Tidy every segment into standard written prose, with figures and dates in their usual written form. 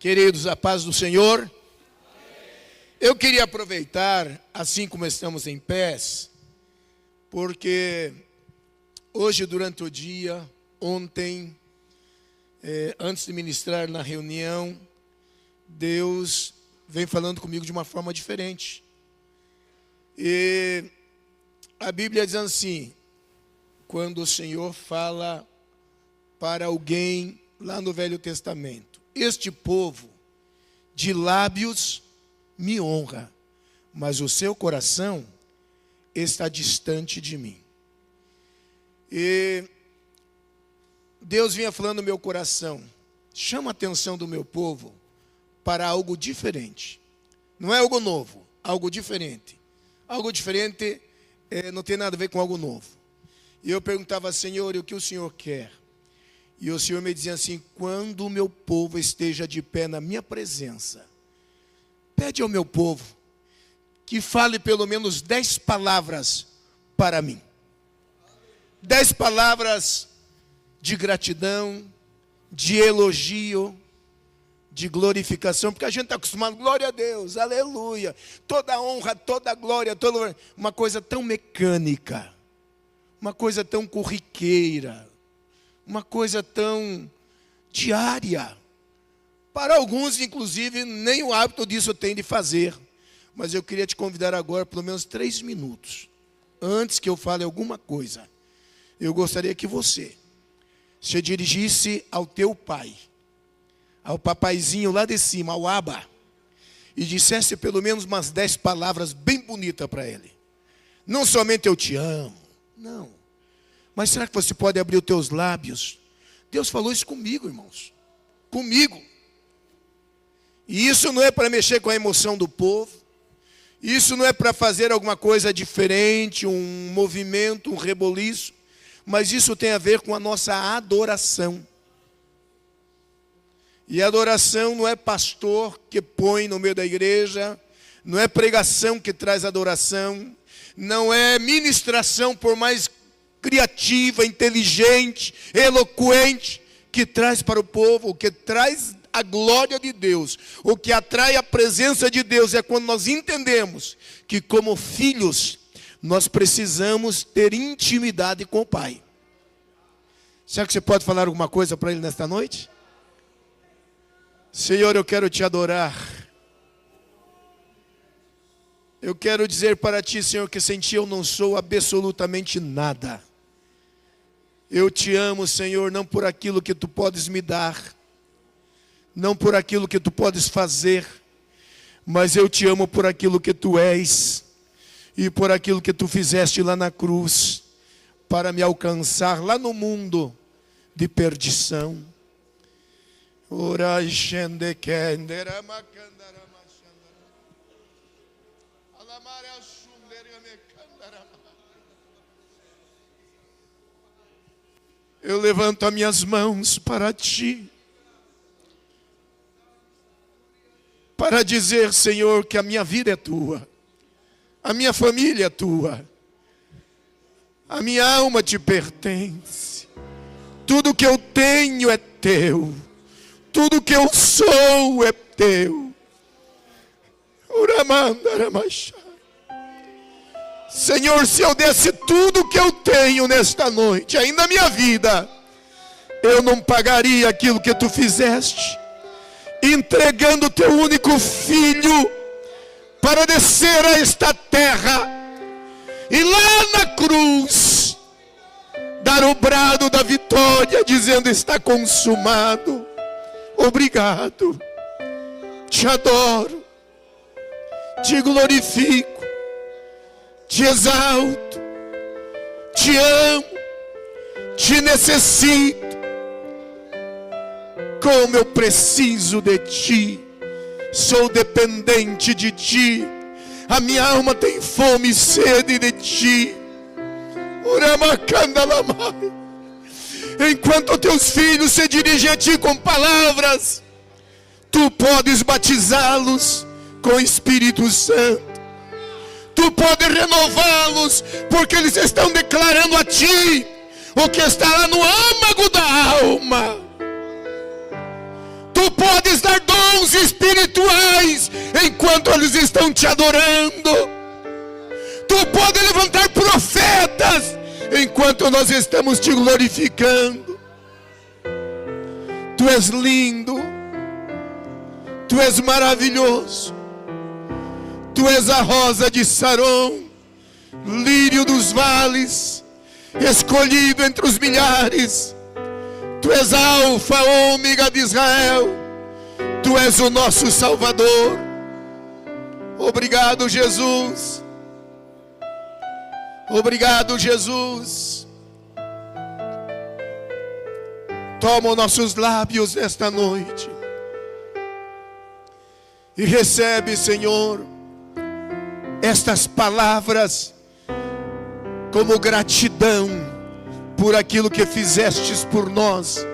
Queridos, a paz do Senhor. Eu queria aproveitar, assim como estamos em pés, porque hoje durante o dia, ontem, antes de ministrar na reunião, Deus vem falando comigo de uma forma diferente. E a Bíblia diz assim, quando o Senhor fala para alguém lá no Velho Testamento: este povo de lábios me honra, mas o seu coração está distante de mim. E Deus vinha falando no meu coração: chama a atenção do meu povo para algo diferente. Não é algo novo, algo diferente. Algo diferente não tem nada a ver com algo novo. E eu perguntava: Senhor, e o que o Senhor quer? E o Senhor me dizia assim: quando o meu povo esteja de pé na minha presença, pede ao meu povo que fale pelo menos 10 palavras para mim. 10 palavras de gratidão, de elogio, de glorificação, porque a gente está acostumado, glória a Deus, aleluia, toda honra, toda glória, toda uma coisa tão mecânica, uma coisa tão corriqueira, uma coisa tão diária. Para alguns, inclusive, nem o hábito disso tem de fazer. Mas eu queria te convidar agora, pelo menos 3 minutos, antes que eu fale alguma coisa. Eu gostaria que você se dirigisse ao teu pai, ao papaizinho lá de cima, ao Abba, e dissesse pelo menos umas 10 palavras bem bonitas para ele. Não somente eu te amo, não. Mas será que você pode abrir os teus lábios? Deus falou isso comigo, irmãos. Comigo. E isso não é para mexer com a emoção do povo. Isso não é para fazer alguma coisa diferente, um movimento, um reboliço. Mas isso tem a ver com a nossa adoração. E adoração não é pastor que põe no meio da igreja. Não é pregação que traz adoração. Não é ministração, por mais criativa, inteligente, eloquente, que traz para o povo, o que traz a glória de Deus, o que atrai a presença de Deus é quando nós entendemos que como filhos, nós precisamos ter intimidade com o Pai. Será que você pode falar alguma coisa para Ele nesta noite? Senhor, eu quero te adorar. Eu quero dizer para ti, Senhor, que sem ti eu não sou absolutamente nada. Eu te amo, Senhor, não por aquilo que tu podes me dar, não por aquilo que tu podes fazer, mas eu te amo por aquilo que tu és e por aquilo que tu fizeste lá na cruz para me alcançar lá no mundo de perdição. Eu levanto as minhas mãos para ti, para dizer, Senhor, que a minha vida é tua, a minha família é tua, a minha alma te pertence, tudo que eu tenho é teu, tudo que eu sou é teu. Senhor, se eu desse tudo que eu tenho nesta noite, ainda a minha vida, eu não pagaria aquilo que tu fizeste, entregando o teu único filho para descer a esta terra e lá na cruz dar o brado da vitória, dizendo: está consumado. Obrigado, te adoro, te glorifico, te exalto, te amo, te necessito. Como eu preciso de ti, sou dependente de ti, a minha alma tem fome e sede de ti. Enquanto teus filhos se dirigem a ti com palavras, tu podes batizá-los com o Espírito Santo, tu podes renová-los, porque eles estão declarando a ti o que está lá no âmago da alma. Tu podes dar dom dons espirituais enquanto eles estão te adorando. Tu pode levantar profetas enquanto nós estamos te glorificando. Tu és lindo, tu és maravilhoso, tu és a rosa de Saron, lírio dos vales, escolhido entre os milhares. Tu és Alfa, Ômega de Israel, tu és o nosso Salvador. Obrigado, Jesus. Obrigado, Jesus. Toma os nossos lábios esta noite e recebe, Senhor, estas palavras como gratidão por aquilo que fizestes por nós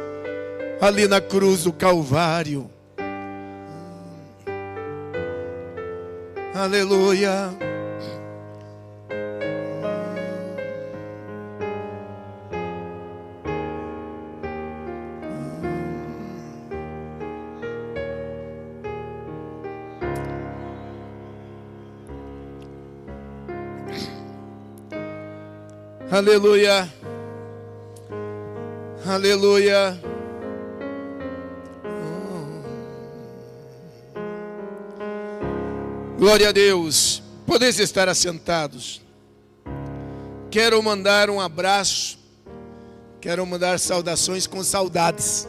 ali na cruz do Calvário. Aleluia. Aleluia, aleluia. Glória a Deus. Podeis estar assentados. Quero mandar um abraço, quero mandar saudações com saudades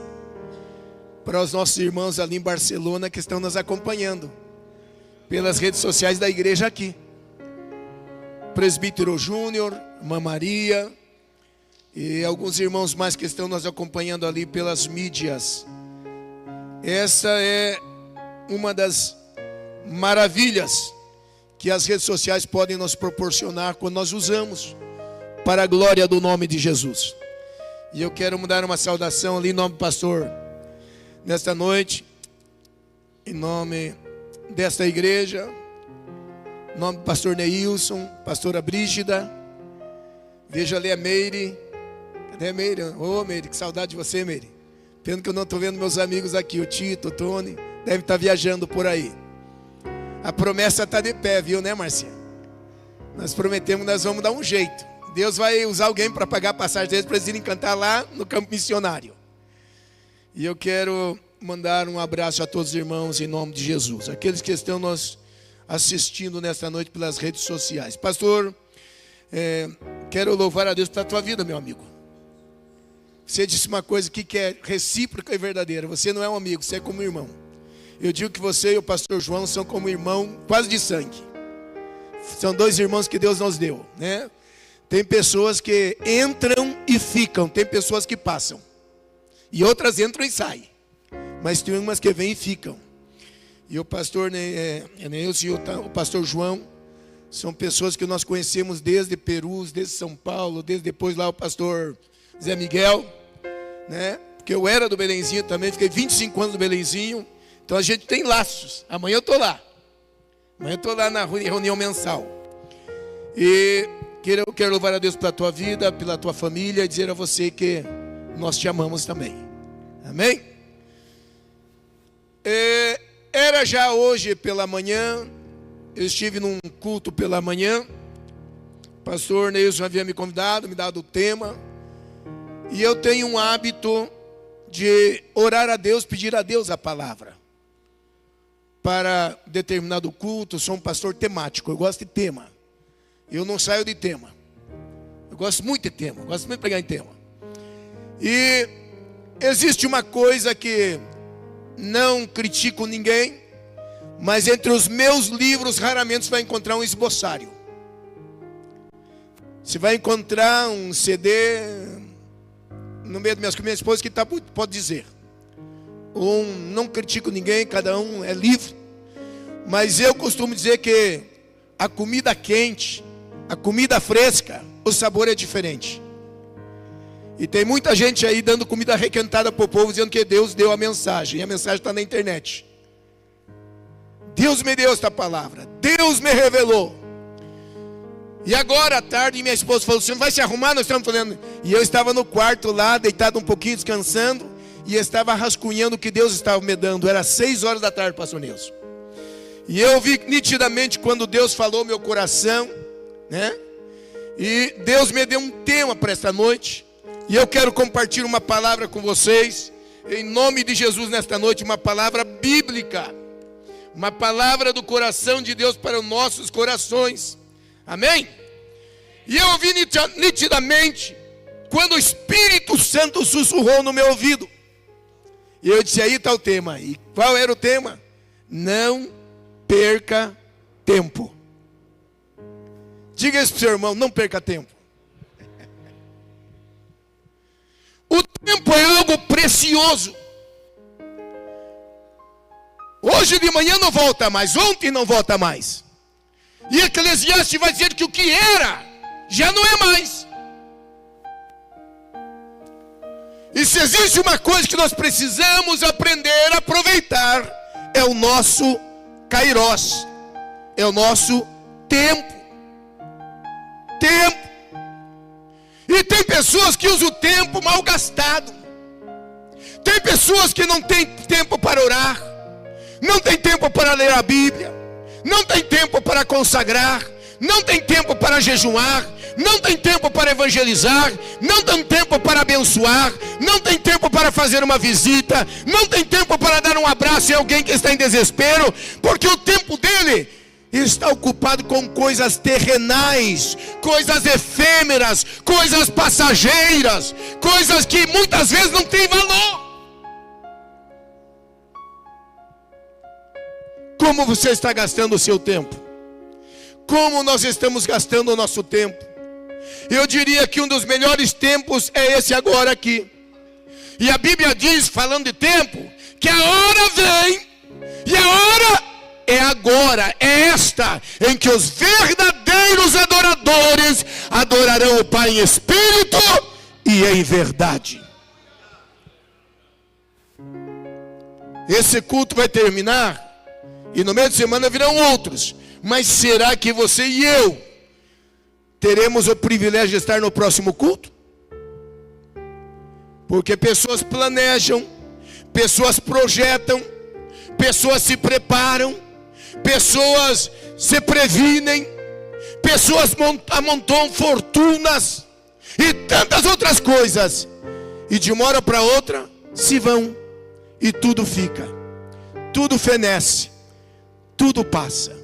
para os nossos irmãos ali em Barcelona que estão nos acompanhando pelas redes sociais da igreja aqui. Presbítero Júnior, Irmã Maria e alguns irmãos mais que estão nos acompanhando ali pelas mídias. Essa é uma das maravilhas que as redes sociais podem nos proporcionar quando nós usamos para a glória do nome de Jesus. E eu quero mandar uma saudação ali em nome do pastor nesta noite, em nome desta igreja, em nome do pastor Neilson, pastora Brígida. Veja ali a Meire. Cadê a Meire? Ô Meire, que saudade de você, Meire. Pena que eu não estou vendo meus amigos aqui, o Tito, o Tony, deve estar viajando por aí. A promessa está de pé, viu, né, Marcinha? Nós prometemos que nós vamos dar um jeito. Deus vai usar alguém para pagar a passagem deles para eles irem cantar lá no campo missionário. E eu quero mandar um abraço a todos os irmãos em nome de Jesus. Aqueles que estão nos assistindo nesta noite pelas redes sociais. Pastor, quero louvar a Deus pela tua vida, meu amigo. Você disse uma coisa aqui que é recíproca e verdadeira. Você não é um amigo, você é como um irmão. Eu digo que você e o pastor João são como irmão quase de sangue. São dois irmãos que Deus nos deu, né? Tem pessoas que entram e ficam, tem pessoas que passam. E outras entram e saem. Mas tem umas que vêm e ficam. E o pastor Neilson e o pastor João são pessoas que nós conhecemos desde Perus, desde São Paulo, desde depois lá o pastor Zé Miguel, né? Porque eu era do Belenzinho também, fiquei 25 anos no Belenzinho. Então a gente tem laços. Amanhã eu estou lá. Amanhã eu estou lá na reunião mensal. E eu quero louvar a Deus pela tua vida, pela tua família, e dizer a você que nós te amamos também. Amém? Era já hoje pela manhã, eu estive num culto pela manhã. O pastor Neilson havia me convidado, me dado o tema. E eu tenho um hábito de orar a Deus, pedir a Deus a palavra. Para determinado culto, sou um pastor temático, eu gosto de tema. Eu não saio de tema. Eu gosto muito de tema, eu gosto muito de pregar em tema. E existe uma coisa que não critico ninguém, mas entre os meus livros raramente você vai encontrar um esboçário. Você vai encontrar um CD no meio das minhas esposas que pode dizer. Não critico ninguém, cada um é livre. Mas eu costumo dizer que a comida quente, a comida fresca, o sabor é diferente. E tem muita gente aí dando comida requentada para o povo, dizendo que Deus deu a mensagem. E a mensagem está na internet. Deus me deu esta palavra. Deus me revelou. E agora à tarde minha esposa falou: você não vai se arrumar? Nós estamos falando. E eu estava no quarto lá, deitado um pouquinho, descansando. e estava rascunhando o que Deus estava me dando. Era 6 horas da tarde, pastor Nilson. E eu vi nitidamente quando Deus falou ao meu coração, né? E Deus me deu um tema para esta noite. E eu quero compartilhar uma palavra com vocês, em nome de Jesus, nesta noite, uma palavra bíblica. Uma palavra do coração de Deus para os nossos corações. Amém? E eu ouvi nitidamente quando o Espírito Santo sussurrou no meu ouvido. E eu disse, aí está o tema. E qual era o tema? Não perca tempo. Diga isso para o seu irmão, não perca tempo. O tempo é algo precioso. Hoje de manhã não volta mais, ontem não volta mais. E Eclesiastes vai dizer que o que era, já não é mais. E se existe uma coisa que nós precisamos aprender a aproveitar, é o nosso kairos, é o nosso tempo. Tempo. E tem pessoas que usam o tempo mal gastado. Tem pessoas que não têm tempo para orar, não tem tempo para ler a Bíblia, não tem tempo para consagrar, não tem tempo para jejuar, não tem tempo para evangelizar, não tem tempo para abençoar, não tem tempo para fazer uma visita, não tem tempo para dar um abraço em alguém que está em desespero, porque o tempo dele está ocupado com coisas terrenais, coisas efêmeras, coisas passageiras, coisas que muitas vezes não têm valor. Como você está gastando o seu tempo? Como nós estamos gastando o nosso tempo? Eu diria que um dos melhores tempos é esse agora aqui. E a Bíblia diz, falando de tempo, que a hora vem, e a hora é agora, é esta, em que os verdadeiros adoradores adorarão o Pai em espírito e em verdade. Esse culto vai terminar, e no meio de semana virão outros. Mas será que você e eu teremos o privilégio de estar no próximo culto? Porque pessoas planejam, pessoas projetam, pessoas se preparam, pessoas se previnem, pessoas amontoam fortunas e tantas outras coisas, e de uma hora para outra se vão, e tudo fica, tudo fenece, tudo passa,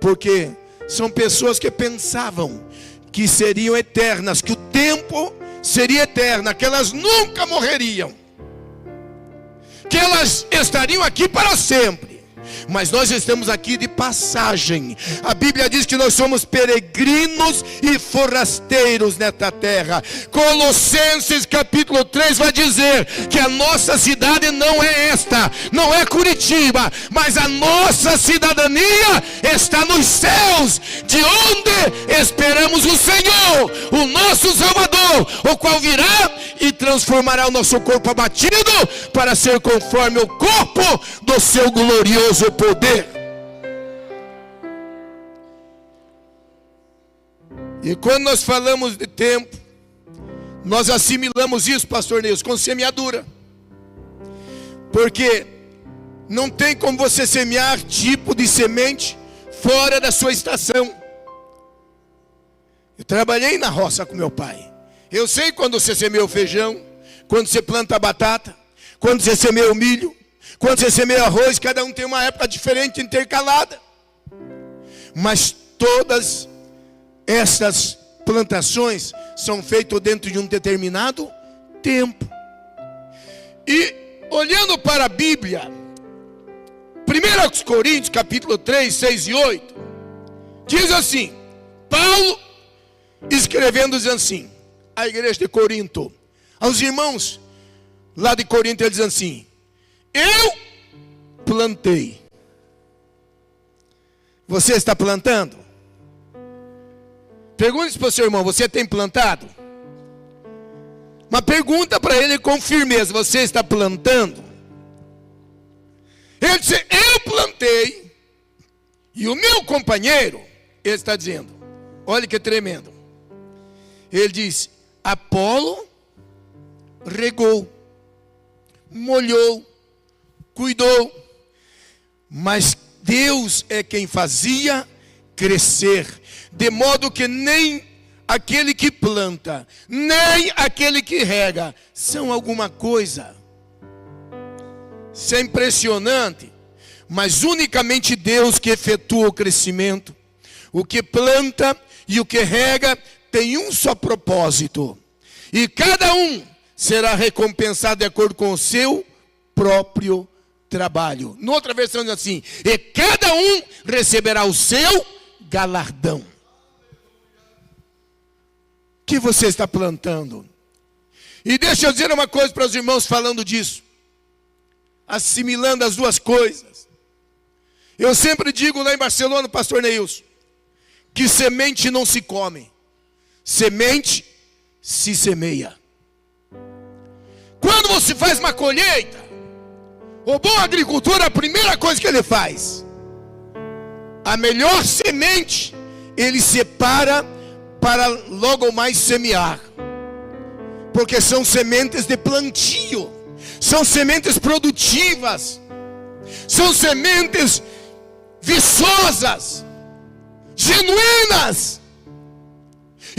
porque são pessoas que pensavam que seriam eternas, que o tempo seria eterno, que elas nunca morreriam, que elas estariam aqui para sempre. Mas nós estamos aqui de passagem. A Bíblia diz que nós somos peregrinos e forasteiros nesta terra. Colossenses capítulo 3 vai dizer que a nossa cidade não é esta, não é Curitiba, mas a nossa cidadania está nos céus, de onde esperamos o Senhor, o nosso Salvador, o qual virá e transformará o nosso corpo abatido para ser conforme o corpo do seu glorioso poder. E quando nós falamos de tempo, nós assimilamos isso, pastor Nilson, com semeadura. Porque não tem como você semear tipo de semente fora da sua estação. Eu trabalhei na roça com meu pai. Eu sei quando você semeia o feijão, quando você planta a batata, quando você semeia o milho, quando você semeia arroz. Cada um tem uma época diferente, intercalada. Mas todas essas plantações são feitas dentro de um determinado tempo. E olhando para a Bíblia, 1 Coríntios capítulo 3, 6 e 8, diz assim, Paulo escrevendo diz assim, a igreja de Corinto, aos irmãos lá de Corinto, ele diz assim, eu plantei. Você está plantando? Pergunte para o seu irmão, você tem plantado? Uma pergunta para ele com firmeza, você está plantando? Ele disse, eu plantei. E o meu companheiro, ele está dizendo, olha que tremendo. Ele diz, Apolo regou, molhou, cuidou, mas Deus é quem fazia crescer, de modo que nem aquele que planta, nem aquele que rega são alguma coisa. Isso é impressionante, mas unicamente Deus que efetua o crescimento. O que planta e o que rega tem um só propósito, e cada um será recompensado de acordo com o seu próprio trabalho. Noutra versão diz assim: e cada um receberá o seu galardão. O que você está plantando? E deixa eu dizer uma coisa para os irmãos falando disso, assimilando as duas coisas. Eu sempre digo lá em Barcelona, pastor Neilson, que semente não se come, semente se semeia. Quando você faz uma colheita, o bom agricultor, a primeira coisa que ele faz, a melhor semente, ele separa para logo mais semear. Porque são sementes de plantio, são sementes produtivas, são sementes viçosas, genuínas.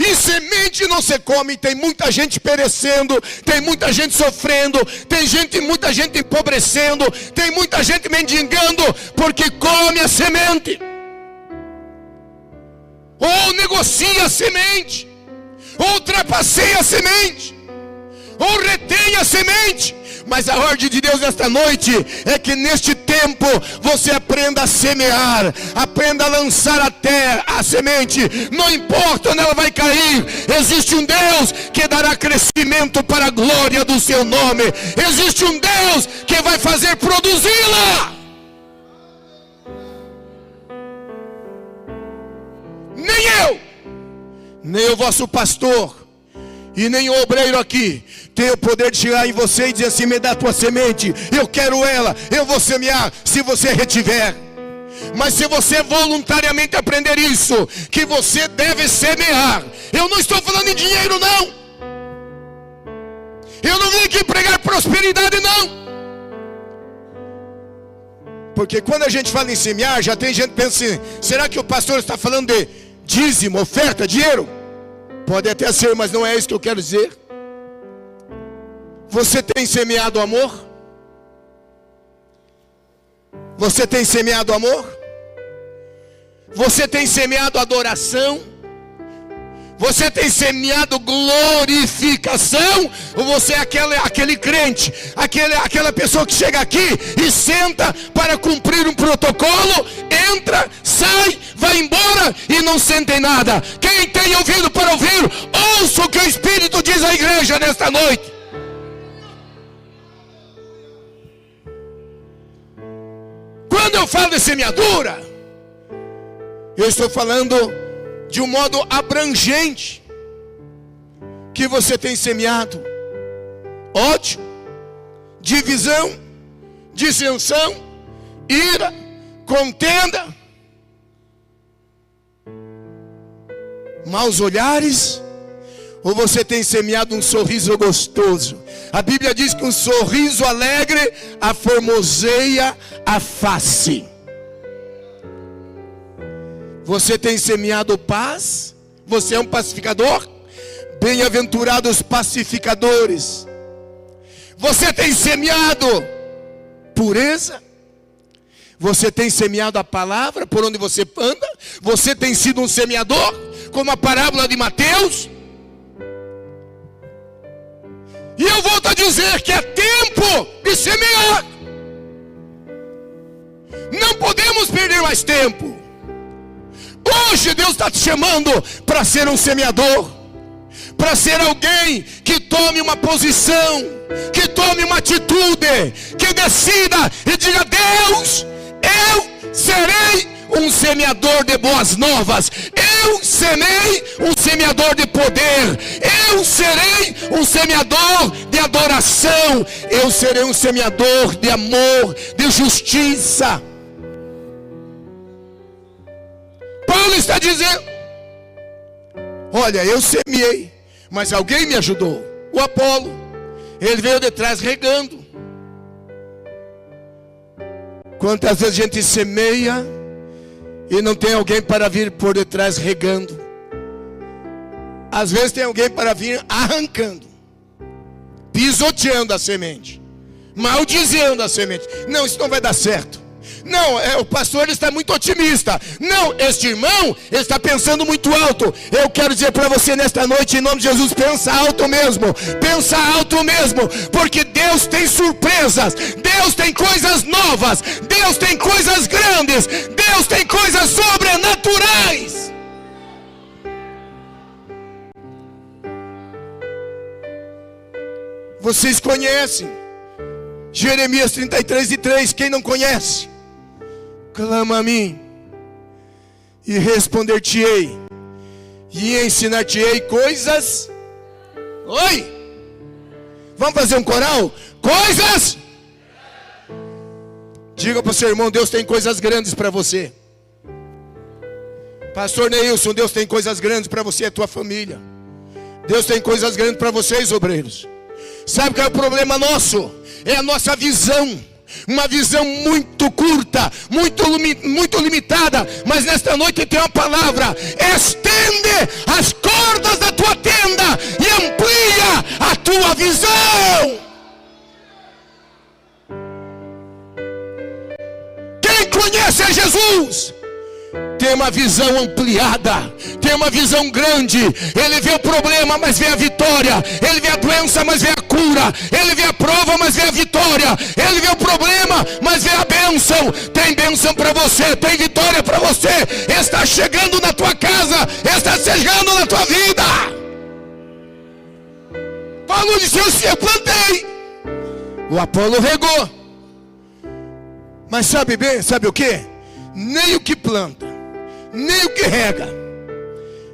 E semente não se come. Tem muita gente perecendo, tem muita gente sofrendo, muita gente empobrecendo, tem muita gente mendigando, porque come a semente, ou negocia a semente, ou trapaceia a semente, ou retém a semente. Mas a ordem de Deus nesta noite é que neste tempo você aprenda a semear, aprenda a lançar a terra, a semente, não importa onde ela vai cair. Existe um Deus que dará crescimento para a glória do seu nome. Existe um Deus que vai fazer produzi-la. Nem eu, nem o vosso pastor e nem o obreiro aqui tem o poder de chegar em você e dizer assim: me dá a tua semente, eu quero ela, eu vou semear, se você retiver. Mas se você voluntariamente aprender isso, que você deve semear. Eu não estou falando em dinheiro, não. Eu não vim aqui pregar prosperidade, não. Porque quando a gente fala em semear, já tem gente que pensa assim: será que o pastor está falando de dízimo, oferta, dinheiro? Pode até ser, mas não é isso que eu quero dizer. Você tem semeado amor? Você tem semeado amor? Você tem semeado adoração? Você tem semeado glorificação? Ou você é aquele crente, aquela pessoa que chega aqui e senta para cumprir um protocolo, entra, sai, vai embora e não sente em nada? Quem tem ouvido para ouvir, ouça o que o Espírito diz à igreja nesta noite. Quando eu falo de semeadura, eu estou falando de um modo abrangente. Que você tem semeado ódio, divisão, dissensão, ira, contenda, maus olhares, ou você tem semeado um sorriso gostoso? A Bíblia diz que um sorriso alegre aformoseia a face. Você tem semeado paz? Você é um pacificador? Bem-aventurados os pacificadores. Você tem semeado pureza? Você tem semeado a palavra por onde você anda? Você tem sido um semeador, como a parábola de Mateus? E eu volto a dizer que é tempo de semear. Não podemos perder mais tempo. Hoje Deus está te chamando para ser um semeador, para ser alguém que tome uma posição, que tome uma atitude, que decida e diga: Deus, eu serei um semeador de boas novas, eu serei um semeador de poder, eu serei um semeador de adoração, eu serei um semeador de amor, de justiça. Paulo está dizendo: olha, eu semeei, mas alguém me ajudou. O Apolo, ele veio de trás regando, Quantas vezes a gente semeia e não tem alguém para vir por detrás regando. Às vezes tem alguém para vir arrancando, pisoteando a semente, maldizendo a semente. Não, isso não vai dar certo. Não, o pastor está muito otimista. Não, este irmão está pensando muito alto. Eu quero dizer para você nesta noite, em nome de Jesus, pensa alto mesmo. Pensa alto mesmo, porque Deus tem surpresas. Deus tem coisas novas. Deus tem coisas grandes. Deus tem coisas sobrenaturais. Vocês conhecem Jeremias 33:3, quem não conhece? Clama a mim, e responder-te-ei, e ensinar-te-ei coisas. Oi! Vamos fazer um coral? Coisas! Diga para o seu irmão, Deus tem coisas grandes para você. Pastor Neilson, Deus tem coisas grandes para você e a tua família. Deus tem coisas grandes para vocês, obreiros. Sabe qual é o problema nosso? É a nossa visão. Uma visão muito curta, muito limitada. Mas nesta noite tem uma palavra: estende as cordas da tua tenda e amplia a tua visão. Quem conhece a Jesus tem uma visão ampliada, tem uma visão grande. Ele vê o problema, mas vê a vitória. Ele vê a doença, mas vê a cura. Ele vê a prova, mas vê a vitória. Ele vê o problema, mas vê a bênção. Tem bênção para você, tem vitória para você. Está chegando na tua casa, está chegando na tua vida. Paulo disse: eu plantei, o Apolo regou. Mas sabe o que? Nem o que planta, nem o que rega,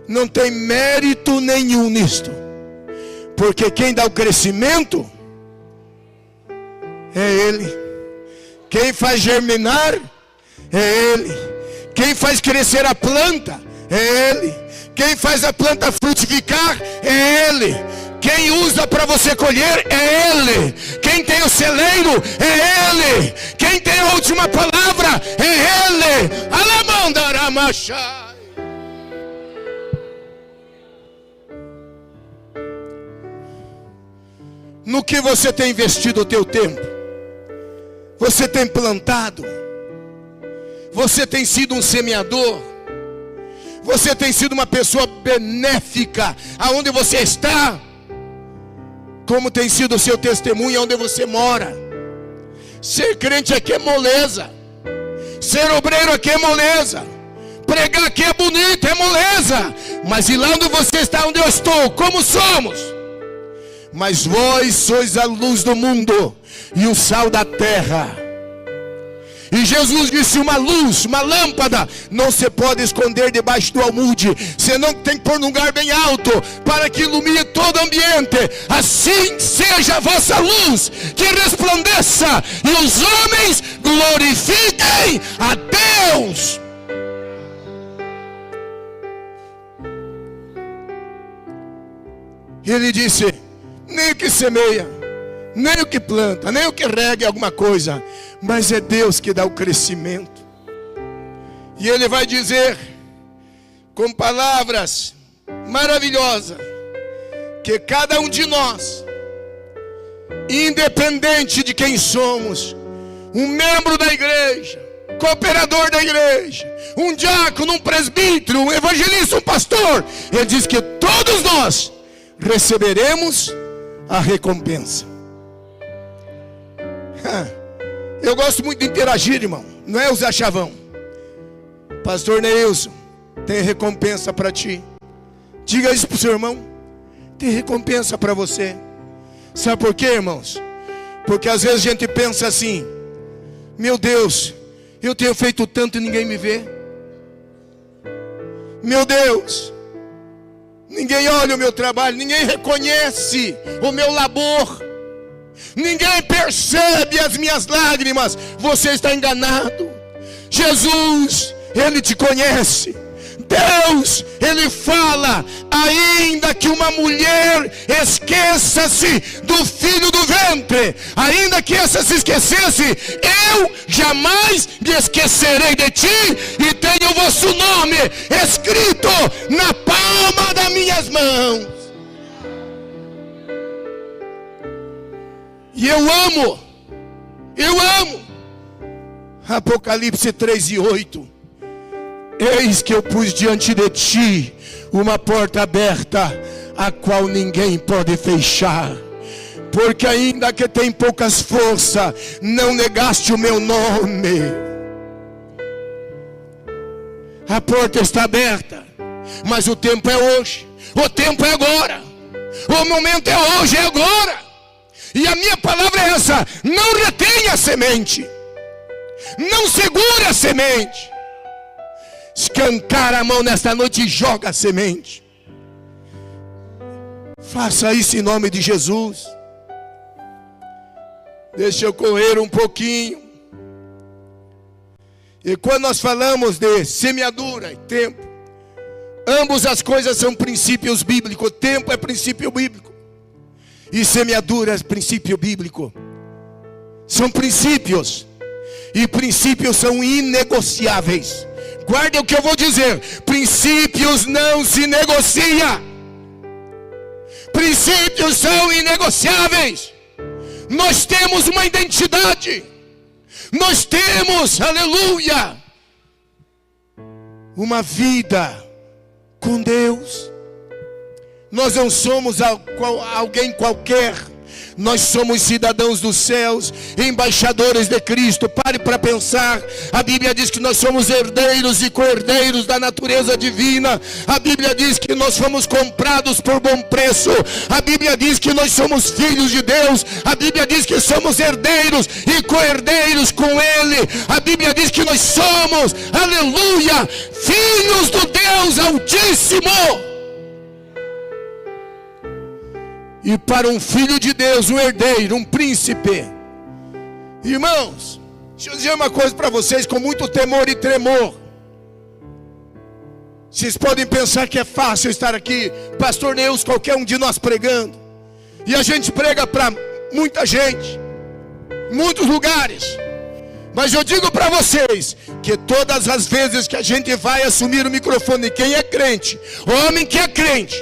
não tem mérito nenhum nisto. Porque quem dá o crescimento é Ele. Quem faz germinar é Ele. Quem faz crescer a planta é Ele. Quem faz a planta frutificar é Ele. Quem usa para você colher é Ele. Quem tem o celeiro é Ele. Quem tem a última palavra é Ele. Alamandaramachai. No que você tem investido o teu tempo? Você tem plantado? Você tem sido um semeador? Você tem sido uma pessoa benéfica aonde você está? Como tem sido o seu testemunho onde você mora? Ser crente aqui é moleza. Ser obreiro aqui é moleza. Pregar aqui é bonito, é moleza. Mas e lá onde você está, onde eu estou, como somos? Mas vós sois a luz do mundo e o sal da terra. E Jesus disse: uma luz, uma lâmpada não se pode esconder debaixo do almude, senão tem que pôr num lugar bem alto, para que ilumine todo o ambiente. Assim seja a vossa luz, que resplandeça, e os homens glorifiquem a Deus. Ele disse: nem o que semeia, nem o que planta, nem o que rega alguma coisa, mas é Deus que dá o crescimento. E Ele vai dizer, com palavras maravilhosas, que cada um de nós, independente de quem somos, um membro da igreja, cooperador da igreja, um diácono, um presbítero, um evangelista, um pastor, Ele diz que todos nós receberemos a recompensa. Eu gosto muito de interagir, irmão. Não é usar chavão. Pastor Neilson, tem recompensa para ti. Diga isso para o seu irmão. Tem recompensa para você. Sabe por quê, irmãos? Porque às vezes a gente pensa assim: meu Deus, eu tenho feito tanto e ninguém me vê. Meu Deus, ninguém olha o meu trabalho, ninguém reconhece o meu labor, ninguém percebe as minhas lágrimas. Você está enganado. Jesus, Ele te conhece. Deus, Ele fala: ainda que uma mulher esqueça-se do filho do ventre, ainda que essa se esquecesse, eu jamais me esquecerei de ti, e tenho o vosso nome escrito na palma das minhas mãos. E eu amo. Apocalipse 3:8. Eis que eu pus diante de ti uma porta aberta, a qual ninguém pode fechar. Porque ainda que tem poucas forças, não negaste o meu nome. A porta está aberta, mas o tempo é hoje. O tempo é agora. O momento é hoje, é agora. E a minha palavra é essa: não retenha a semente. Não segure a semente. Escancara a mão nesta noite e joga a semente. Faça isso em nome de Jesus. Deixa eu correr um pouquinho. E quando nós falamos de semeadura e tempo, ambas as coisas são princípios bíblicos. Tempo é princípio bíblico, e semeadura é princípio bíblico. São princípios, e princípios são inegociáveis. Guarde o que eu vou dizer: princípios não se negocia. Princípios são inegociáveis. Nós temos uma identidade. Nós temos, aleluia, uma vida com Deus. Nós não somos alguém qualquer. Nós somos cidadãos dos céus, embaixadores de Cristo. Pare para pensar. A Bíblia diz que nós somos herdeiros e co-herdeiros da natureza divina. A Bíblia diz que nós fomos comprados por bom preço. A Bíblia diz que nós somos filhos de Deus. A Bíblia diz que somos herdeiros e co-herdeiros com Ele. A Bíblia diz que nós somos, aleluia, filhos do Deus Altíssimo. E para um filho de Deus, um herdeiro, um príncipe, irmãos, deixa eu dizer uma coisa para vocês com muito temor e tremor. Vocês podem pensar que é fácil estar aqui, pastor Neus, qualquer um de nós pregando. E a gente prega para muita gente, muitos lugares. Mas eu digo para vocês que todas as vezes que a gente vai assumir o microfone, quem é crente, homem que é crente,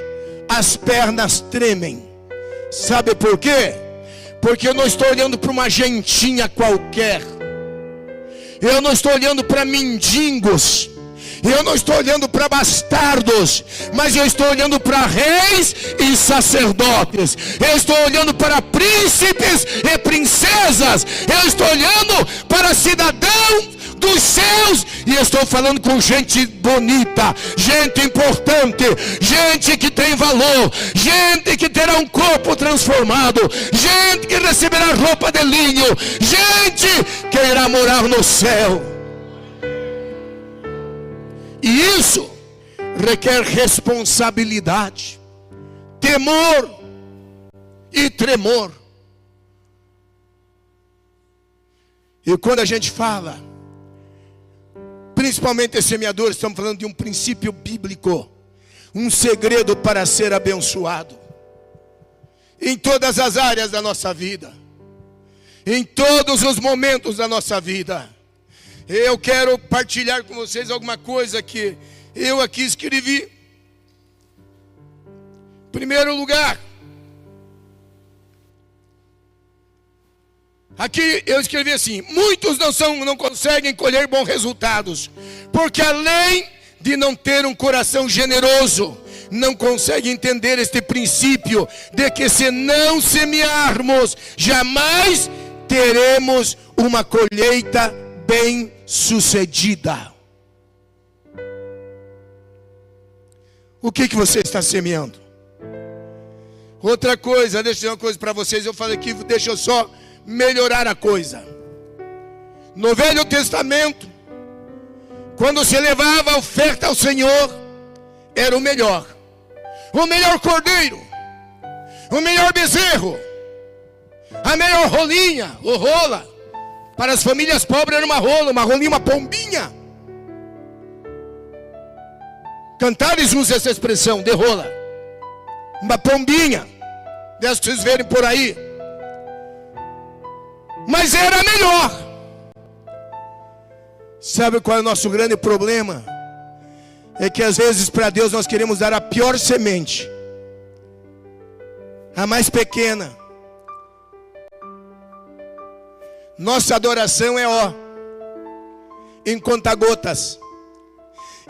as pernas tremem. Sabe por quê? Porque eu não estou olhando para uma gentinha qualquer. Eu não estou olhando para mendigos. Eu não estou olhando para bastardos. Mas eu estou olhando para reis e sacerdotes. Eu estou olhando para príncipes e princesas. Eu estou olhando para cidadãos dos céus, e estou falando com gente bonita, gente importante, gente que tem valor, gente que terá um corpo transformado, gente que receberá roupa de linho, gente que irá morar no céu. E isso requer responsabilidade, temor e tremor. E quando a gente fala, principalmente os semeadores, estamos falando de um princípio bíblico, um segredo para ser abençoado em todas as áreas da nossa vida, em todos os momentos da nossa vida. Eu quero partilhar com vocês alguma coisa que eu aqui escrevi. Em primeiro lugar, aqui eu escrevi assim: muitos não conseguem colher bons resultados, porque além de não ter um coração generoso, não conseguem entender este princípio de que se não semearmos, jamais teremos uma colheita bem sucedida. O que você está semeando? Outra coisa, deixa eu dizer uma coisa para vocês. Eu falei aqui, deixa eu só melhorar a coisa. No Velho Testamento, quando se levava a oferta ao Senhor, era o melhor cordeiro, o melhor bezerro, a melhor rolinha ou rola. Para as famílias pobres era uma rola, uma rolinha, uma pombinha. Cantares usa essa expressão, de rola. Uma pombinha. Dessa que vocês verem por aí. Mas era melhor. Sabe qual é o nosso grande problema? É que às vezes para Deus nós queremos dar a pior semente. A mais pequena. Nossa adoração é em conta-gotas.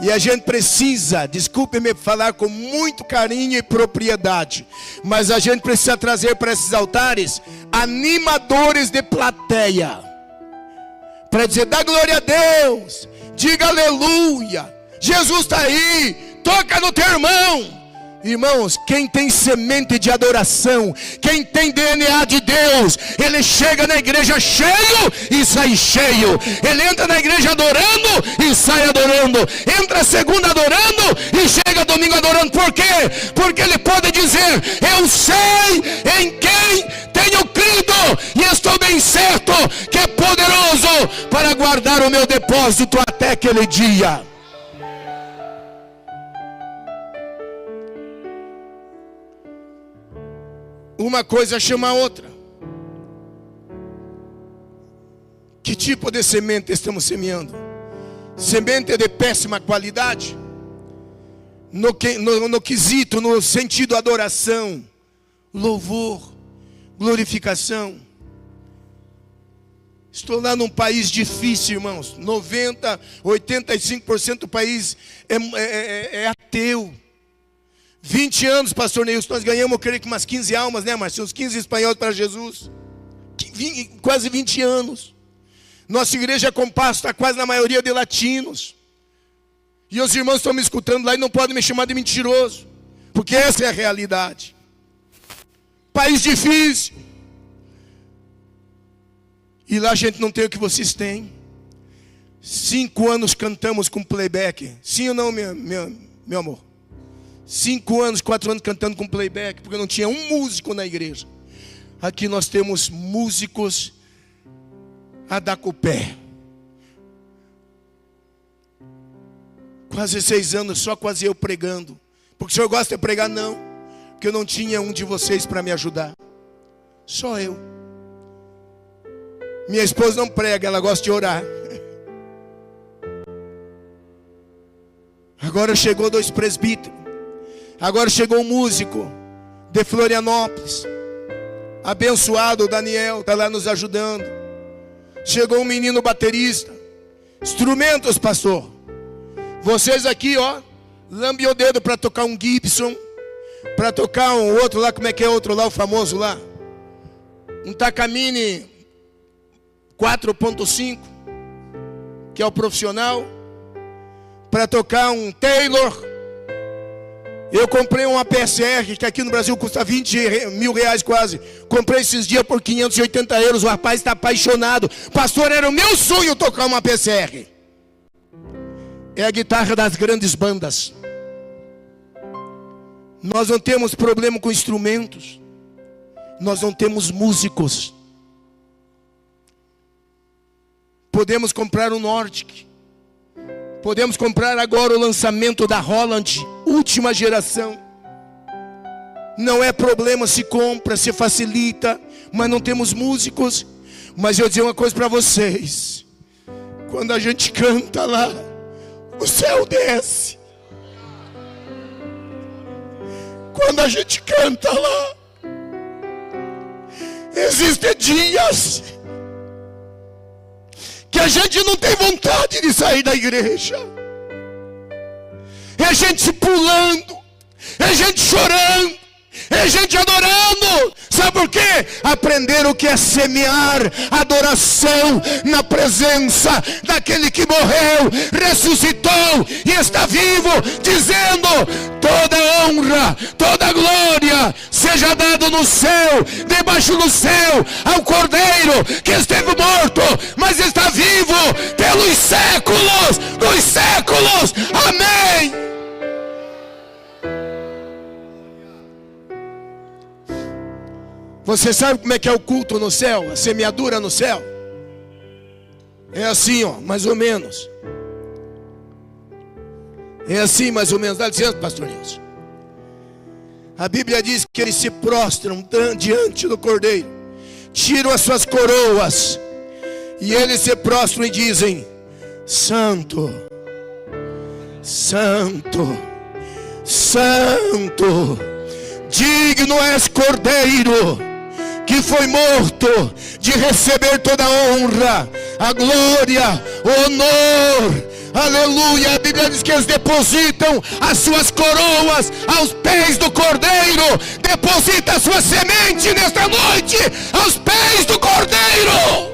E a gente precisa, desculpe-me falar com muito carinho e propriedade, mas a gente precisa trazer para esses altares animadores de plateia, para dizer, dá glória a Deus, diga aleluia, Jesus está aí, toca no teu irmão. Irmãos, quem tem semente de adoração, quem tem DNA de Deus, ele chega na igreja cheio e sai cheio. Ele entra na igreja adorando e sai adorando. Entra segunda adorando e chega domingo adorando. Por quê? Porque ele pode dizer, eu sei em quem tenho crido e estou bem certo que é poderoso para guardar o meu depósito até aquele dia. Uma coisa chama a outra. Que tipo de semente estamos semeando? Semente de péssima qualidade? No quesito, no sentido adoração, louvor, glorificação. Estou lá num país difícil, irmãos. 85% do país é ateu. 20 anos, pastor Neilson, nós ganhamos, eu creio que umas 15 almas, né, Marcinho? Uns 15 espanhóis para Jesus. Quase 20 anos. Nossa igreja é composta quase na maioria de latinos. E os irmãos estão me escutando lá e não podem me chamar de mentiroso. Porque essa é a realidade. País difícil. E lá a gente não tem o que vocês têm. 5 anos cantamos com playback. Sim ou não, meu amor? 5 anos, 4 anos cantando com playback, porque não tinha um músico na igreja. Aqui nós temos músicos a dar com o pé. Quase 6 anos, só quase eu pregando. Porque o senhor gosta de pregar? Não. Porque eu não tinha um de vocês para me ajudar. Só eu. Minha esposa não prega, ela gosta de orar. Agora chegou 2 presbíteros. Agora chegou um músico de Florianópolis, abençoado, o Daniel, está lá nos ajudando. Chegou um menino baterista. Instrumentos, pastor. Vocês aqui, lambe o dedo para tocar um Gibson, para tocar um outro lá, como é que é outro lá, o famoso lá? Um Takamine 4.5, que é o profissional, para tocar um Taylor. Eu comprei uma PSR, que aqui no Brasil custa 20 mil reais quase. Comprei esses dias por 580 euros. O rapaz está apaixonado. Pastor, era o meu sonho tocar uma PSR. É a guitarra das grandes bandas. Nós não temos problema com instrumentos. Nós não temos músicos. Podemos comprar o Nordic. Podemos comprar agora o lançamento da Holland, última geração. Não é problema, se compra, se facilita, mas não temos músicos. Mas eu vou dizer uma coisa para vocês. Quando a gente canta lá, o céu desce. Quando a gente canta lá, existem dias que a gente não tem vontade de sair da igreja. É gente pulando, é gente chorando, é gente adorando. Sabe por quê? Aprender o que é semear adoração na presença daquele que morreu, ressuscitou e está vivo, dizendo: toda honra, toda glória seja dado no céu, debaixo do céu, ao Cordeiro que esteve morto, mas está vivo pelos séculos dos séculos. Amém. Você sabe como é que é o culto no céu? A semeadura no céu? É assim, mais ou menos. É assim mais ou menos, dá licença, pastor Nilson. A Bíblia diz que eles se prostram diante do Cordeiro, tiram as suas coroas, e eles se prostram e dizem: Santo, Santo, Santo, digno és Cordeiro, que foi morto, de receber toda a honra, a glória, o honor. Aleluia. A Bíblia diz que eles depositam as suas coroas aos pés do Cordeiro. Deposita a sua semente nesta noite aos pés do Cordeiro.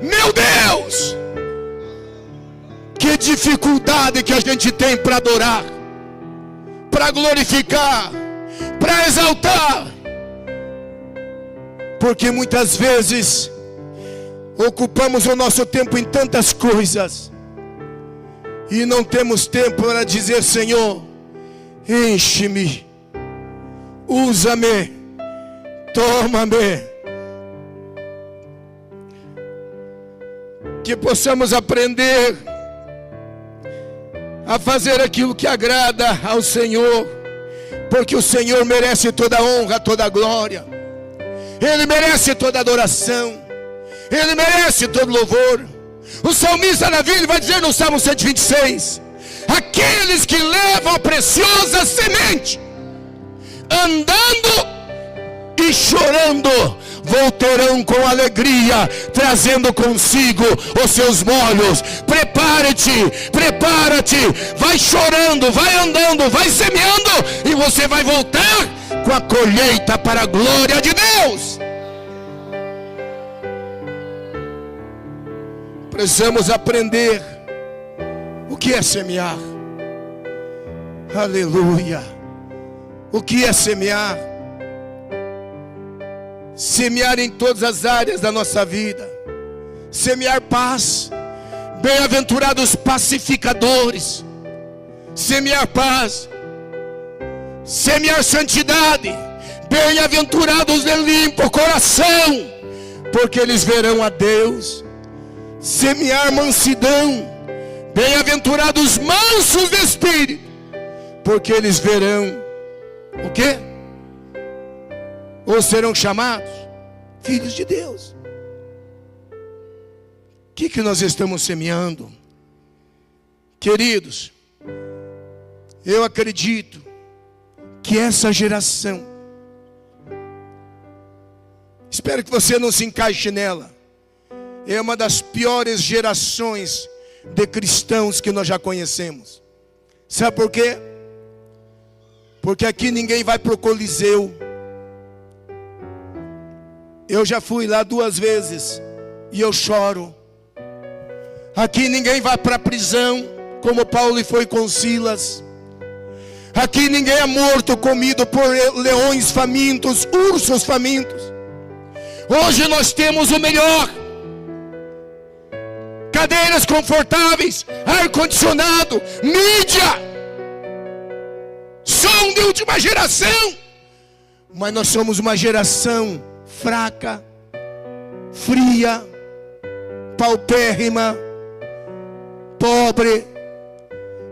Meu Deus, que dificuldade que a gente tem para adorar, para glorificar, para exaltar. Porque muitas vezes ocupamos o nosso tempo em tantas coisas e não temos tempo para dizer: Senhor, enche-me, usa-me, toma-me. Que possamos aprender a fazer aquilo que agrada ao Senhor, porque o Senhor merece toda a honra, toda a glória. Ele merece toda a adoração, Ele merece todo louvor. O salmista Davi vai dizer no Salmo 126: aqueles que levam a preciosa semente, andando e chorando, voltarão com alegria, trazendo consigo os seus molhos. Prepare-te, prepara-te. Vai chorando, vai andando, vai semeando, e você vai voltar com a colheita para a glória de Deus. Precisamos aprender o que é semear. Aleluia. O que é semear? Semear em todas as áreas da nossa vida. Semear paz. Bem-aventurados pacificadores. Semear paz. Semear santidade. Bem-aventurados de limpo coração, porque eles verão a Deus. Semear mansidão. Bem-aventurados mansos de espírito, porque eles verão o quê? Ou serão chamados filhos de Deus. O que nós estamos semeando? Queridos, eu acredito que essa geração, espero que você não se encaixe nela, é uma das piores gerações de cristãos que nós já conhecemos. Sabe por quê? Porque aqui ninguém vai para o Coliseu. Eu já fui lá 2 vezes e eu choro. Aqui ninguém vai para a prisão, como Paulo foi com Silas. Aqui ninguém é morto, comido por leões famintos, ursos famintos. Hoje nós temos o melhor: cadeiras confortáveis, ar-condicionado, mídia, som de última geração. Mas nós somos uma geração fraca, fria, paupérrima, pobre,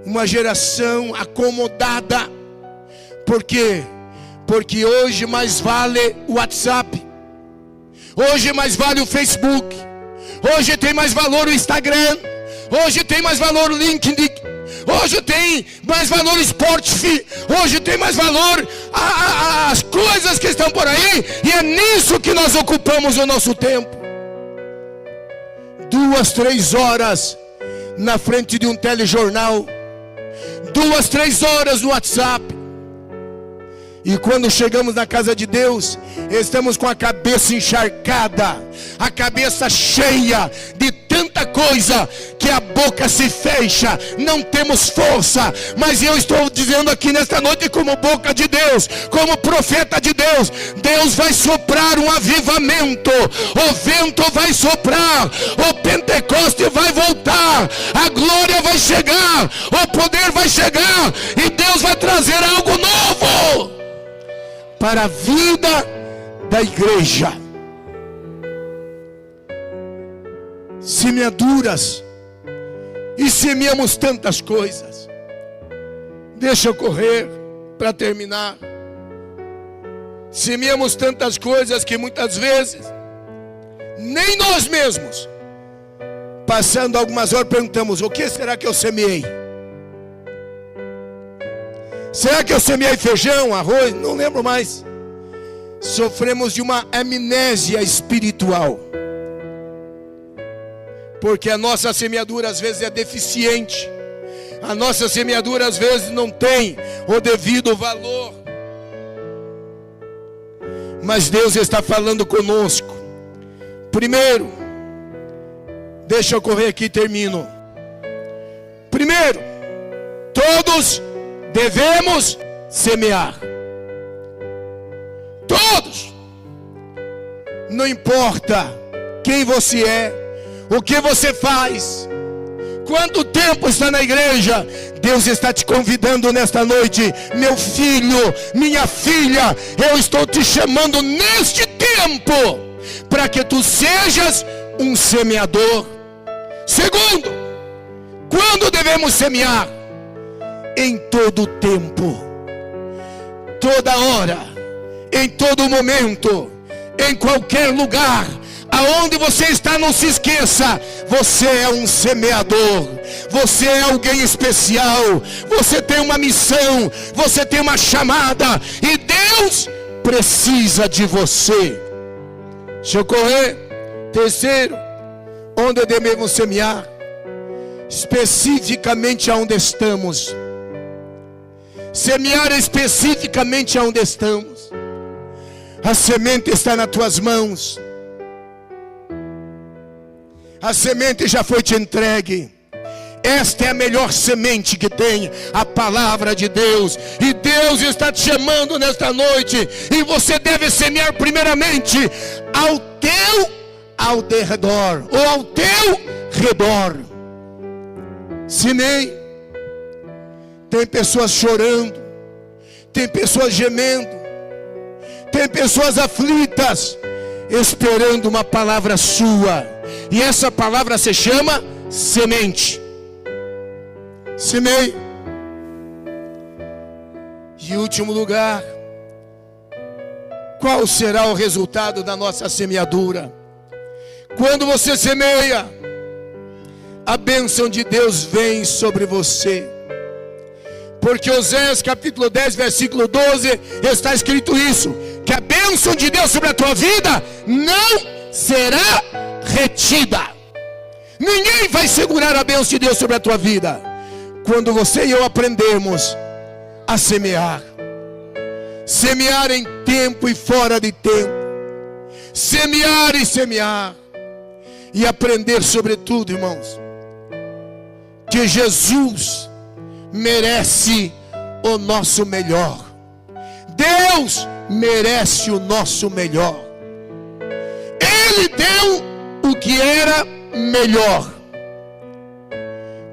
uma geração acomodada. Por quê? Porque hoje mais vale o WhatsApp, hoje mais vale o Facebook, hoje tem mais valor o Instagram, hoje tem mais valor o LinkedIn, hoje tem mais valor o Spotify, hoje tem mais valor as coisas que estão por aí, e é nisso que nós ocupamos o nosso tempo. 2, 3 horas na frente de um telejornal, 2, 3 horas no WhatsApp. E quando chegamos na casa de Deus, estamos com a cabeça encharcada, a cabeça cheia de tanta coisa, que a boca se fecha, não temos força. Mas eu estou dizendo aqui nesta noite, como boca de Deus, como profeta de Deus, Deus vai soprar um avivamento, o vento vai soprar, o Pentecoste vai voltar, a glória vai chegar, o poder vai chegar, e Deus vai trazer algo novo para a vida da igreja. Semeaduras e semeamos tantas coisas. Deixa eu correr para terminar. Semeamos tantas coisas que muitas vezes nem nós mesmos, passando algumas horas, perguntamos: o que será que eu semeei? Será que eu semeei feijão, arroz? Não lembro mais. Sofremos de uma amnésia espiritual, porque a nossa semeadura às vezes é deficiente. A nossa semeadura às vezes não tem o devido valor. Mas Deus está falando conosco. Primeiro, deixa eu correr aqui e termino. Primeiro, todos devemos semear. Todos. Não importa quem você é, o que você faz, quanto tempo está na igreja. Deus está te convidando nesta noite: meu filho, minha filha, eu estou te chamando neste tempo para que tu sejas um semeador. Segundo, quando devemos semear? Em todo tempo, toda hora, em todo momento, em qualquer lugar. Aonde você está, não se esqueça: você é um semeador, você é alguém especial, você tem uma missão, você tem uma chamada, e Deus precisa de você. Deixa eu correr. Terceiro, onde devemos semear? Especificamente aonde estamos. Semear especificamente aonde estamos. A semente está nas tuas mãos. A semente já foi te entregue. Esta é a melhor semente que tem, a palavra de Deus. E Deus está te chamando nesta noite. E você deve semear primeiramente ao derredor, ou ao teu redor. Semeie. Tem pessoas chorando, tem pessoas gemendo, tem pessoas aflitas, esperando uma palavra sua. E essa palavra se chama semente. Semeie. E em último lugar, qual será o resultado da nossa semeadura? Quando você semeia, a bênção de Deus vem sobre você. Porque Oséias capítulo 10, versículo 12, está escrito isso: que a bênção de Deus sobre a tua vida não será retida. Ninguém vai segurar a bênção de Deus sobre a tua vida. Quando você e eu aprendermos a semear. Semear em tempo e fora de tempo. Semear e semear. E aprender sobretudo, irmãos, que Jesus merece o nosso melhor. Deus merece o nosso melhor. Ele deu o que era melhor,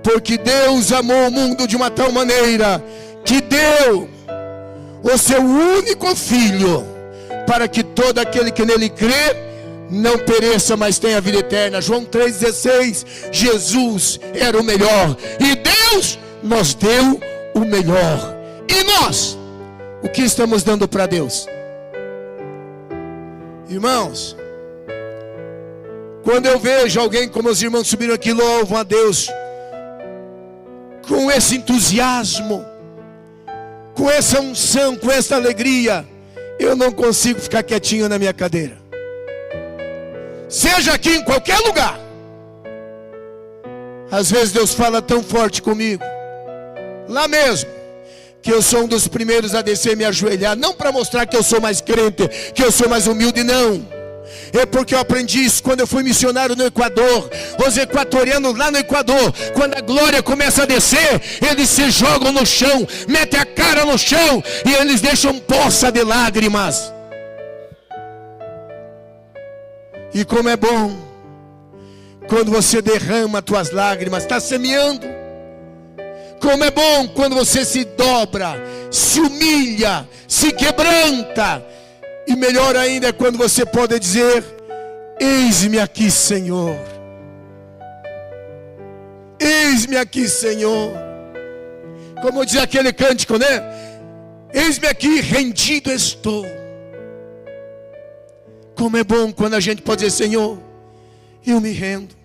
porque Deus amou o mundo de uma tal maneira que deu o seu único filho, para que todo aquele que nele crê não pereça, mas tenha vida eterna. João 3,16. Jesus era o melhor, e Deus nos deu o melhor. E nós, o que estamos dando para Deus? Irmãos, quando eu vejo alguém como os irmãos subiram aqui, louvam a Deus com esse entusiasmo, com essa unção, com essa alegria, eu não consigo ficar quietinho na minha cadeira. Seja aqui em qualquer lugar. Às vezes Deus fala tão forte comigo, lá mesmo, que eu sou um dos primeiros a descer e me ajoelhar. Não para mostrar que eu sou mais crente, que eu sou mais humilde, não. É porque eu aprendi isso quando eu fui missionário no Equador. Os equatorianos lá no Equador, quando a glória começa a descer, eles se jogam no chão, metem a cara no chão, e eles deixam poça de lágrimas. E como é bom quando você derrama as tuas lágrimas, está semeando. Como é bom quando você se dobra, se humilha, se quebranta. E melhor ainda é quando você pode dizer: eis-me aqui, Senhor. Eis Eis-me aqui, Senhor. Como diz aquele cântico, né? Eis-me aqui, rendido estou. Como é bom quando a gente pode dizer: Senhor, eu me rendo.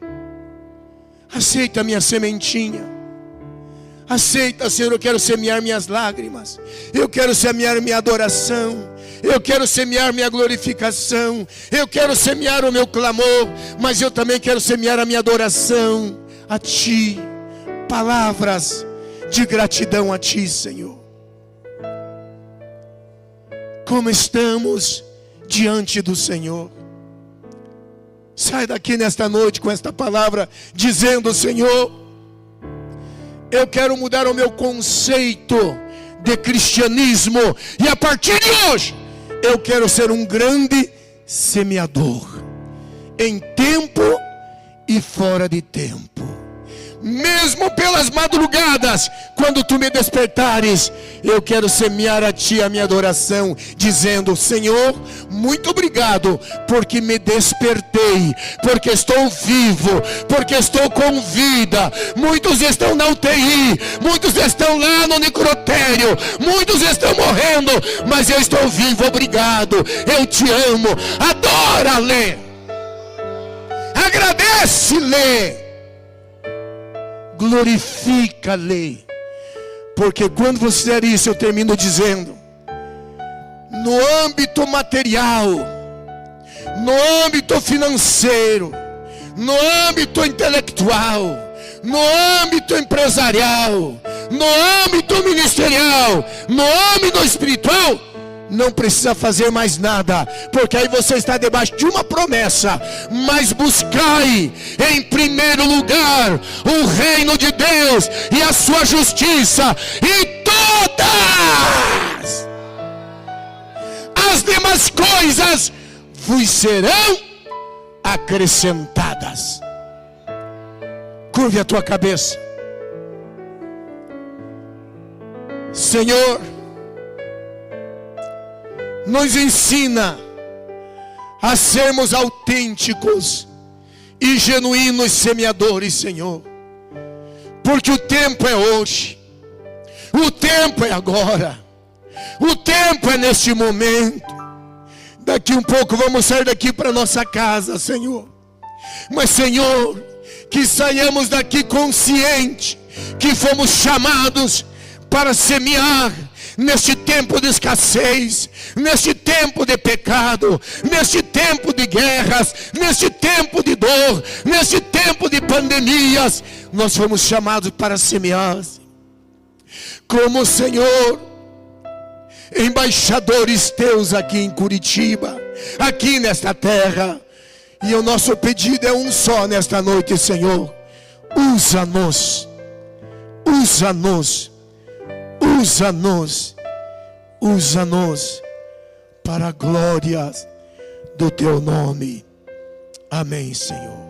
Aceita a minha sementinha. Aceita, Senhor, eu quero semear minhas lágrimas. Eu quero semear minha adoração. Eu quero semear minha glorificação. Eu quero semear o meu clamor. Mas eu também quero semear a minha adoração a Ti. Palavras de gratidão a Ti, Senhor. Como estamos diante do Senhor. Sai daqui nesta noite com esta palavra, dizendo: Senhor, eu quero mudar o meu conceito de cristianismo. E a partir de hoje, eu quero ser um grande semeador. Em tempo e fora de tempo. Mesmo pelas madrugadas, quando tu me despertares, eu quero semear a Ti a minha adoração, dizendo: Senhor, muito obrigado, porque me despertei, porque estou vivo, porque estou com vida. Muitos estão na UTI, muitos estão lá no necrotério, muitos estão morrendo, mas eu estou vivo. Obrigado, eu Te amo. Adora-lhe, agradece-lhe, glorifica-lhe. Porque quando você fizer isso, eu termino dizendo: no âmbito material, no âmbito financeiro, no âmbito intelectual, no âmbito empresarial, no âmbito ministerial, no âmbito espiritual, não precisa fazer mais nada, porque aí você está debaixo de uma promessa. Mas buscai em primeiro lugar o reino de Deus e a sua justiça, e todas as demais coisas vos serão acrescentadas. Curve a tua cabeça. Senhor, nos ensina a sermos autênticos e genuínos semeadores, Senhor. Porque o tempo é hoje, o tempo é agora, o tempo é neste momento. Daqui um pouco vamos sair daqui para nossa casa, Senhor. Mas, Senhor, que saiamos daqui consciente que fomos chamados para semear neste tempo de escassez, neste tempo de pecado, neste tempo de guerras, neste tempo de dor, neste tempo de pandemias. Nós fomos chamados para semear. Como, Senhor, embaixadores Teus aqui em Curitiba, aqui nesta terra. E o nosso pedido é um só nesta noite, Senhor: usa-nos, usa-nos, usa-nos, usa-nos para a glória do Teu nome. Amém, Senhor.